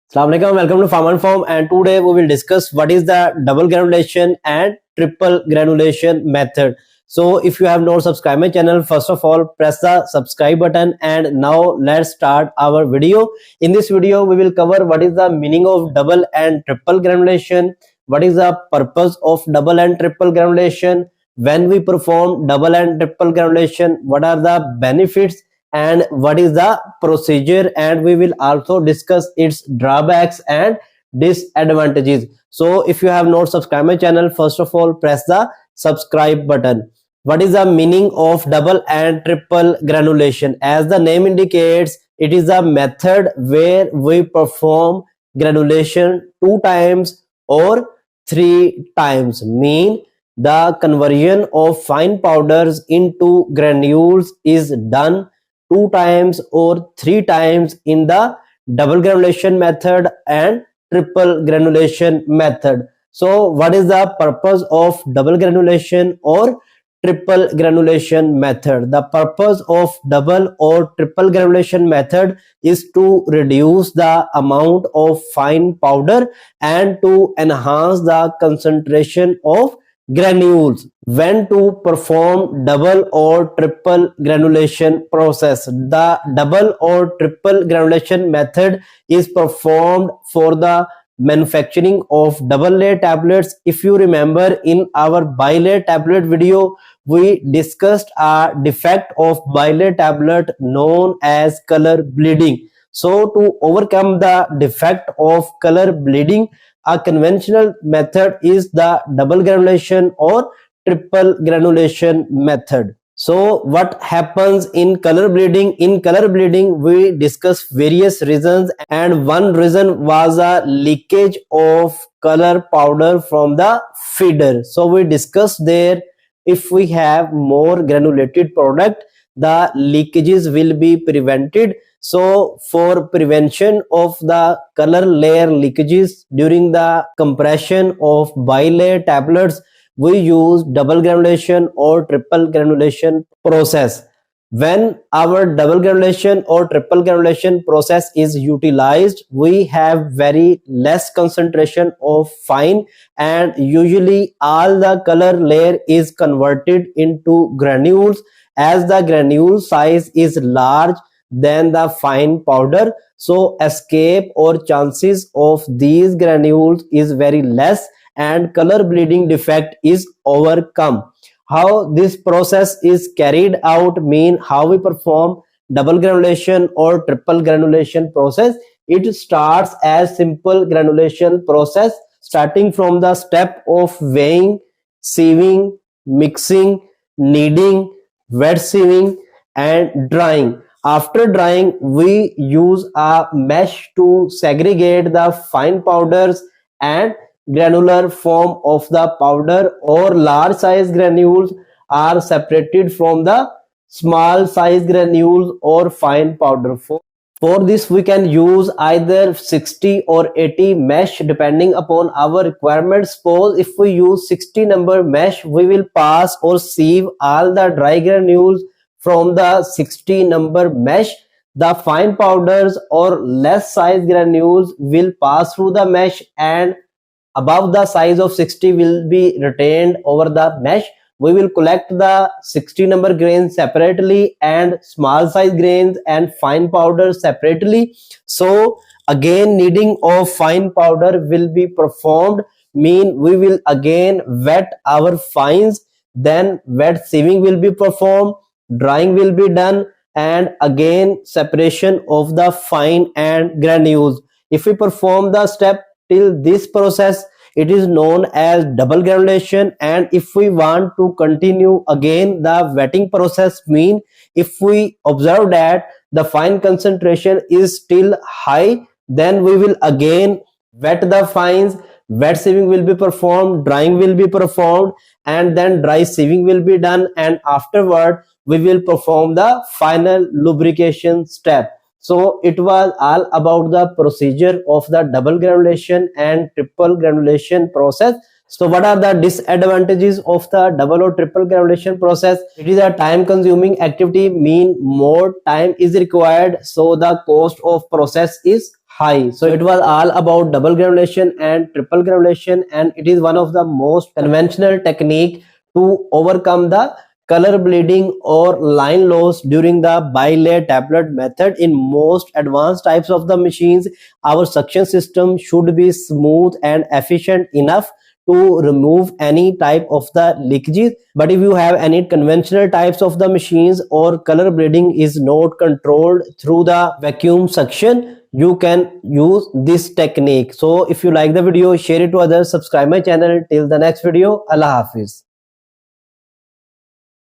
Assalamualaikum, welcome to Farm and Form, and today we will discuss what is the double granulation and triple granulation method. So if you have not subscribed my channel, first of all press the subscribe button, and now let's start our video. In this video we will cover what is the meaning of double and triple granulation, what is the purpose of double and triple granulation, when we perform double and triple granulation, what are the benefits and what is the procedure, and we will also discuss its drawbacks and disadvantages. So if you have not subscribed my channel, first of all press the subscribe button. What is the meaning of double and triple granulation? As the name indicates, it is a method where we perform granulation 2 times or 3 times, mean the conversion of fine powders into granules is done 2 times or 3 times in the double granulation method and triple granulation method. So what is the purpose of double granulation or triple granulation method? The purpose of double or triple granulation method is to reduce the amount of fine powder and to enhance the concentration of granules. When to perform double or triple granulation process? The double or triple granulation method is performed for the manufacturing of double layer tablets. If you remember, in our bilayer tablet video we discussed a defect of bilayer tablet known as color bleeding. So to overcome the defect of color bleeding, a conventional method is the double granulation or triple granulation method. So what happens in color bleeding? In color bleeding we discuss various reasons, and one reason was a leakage of color powder from the feeder. So we discussed there, if we have more granulated product, the leakages will be prevented. So for prevention of the color layer leakages during the compression of bilayer tablets, we use double granulation or triple granulation process. When our double granulation or triple granulation process is utilized, we have very less concentration of fine, and usually all the color layer is converted into granules. As the granule size is large than the fine powder, so escape or chances of these granules is very less and color bleeding defect is overcome. How this process is carried out, mean how we perform double granulation or triple granulation process. It starts as simple granulation process, starting from the step of weighing, sieving, mixing, kneading, wet sieving and drying. After drying, we use a mesh to segregate the fine powders and granular form of the powder, or large size granules are separated from the small size granules or fine powder. For this we can use either 60 or 80 mesh depending upon our requirements. Suppose if we use 60 number mesh, we will pass or sieve all the dry granules from the 60 number mesh. The fine powders or less size granules will pass through the mesh, and above the size of 60 will be retained over the mesh. We will collect the 60 number grains separately and small size grains and fine powder separately. So again kneading of fine powder will be performed, mean we will again wet our fines, then wet sieving will be performed, drying will be done, and again separation of the fine and granules. If we perform the step till this process, it is known as double granulation. And if we want to continue again the wetting process, mean if we observe that the fine concentration is still high, then we will again wet the fines, wet sieving will be performed, drying will be performed, and then dry sieving will be done, and afterward we will perform the final lubrication step. So it was all about the procedure of the double granulation and triple granulation process. So what are the disadvantages of the double or triple granulation process? It is a time consuming activity, mean more time is required, so the cost of process is high. So it was all about double granulation and triple granulation, and it is one of the most conventional technique to overcome the color bleeding or line loss during the bilayer tablet method. In most advanced types of the machines, our suction system should be smooth and efficient enough to remove any type of the leakages. But if you have any conventional types of the machines or color bleeding is not controlled through the vacuum suction, you can use this technique. So if you like the video, share it to others, subscribe my channel. Till the next video, Allah Hafiz.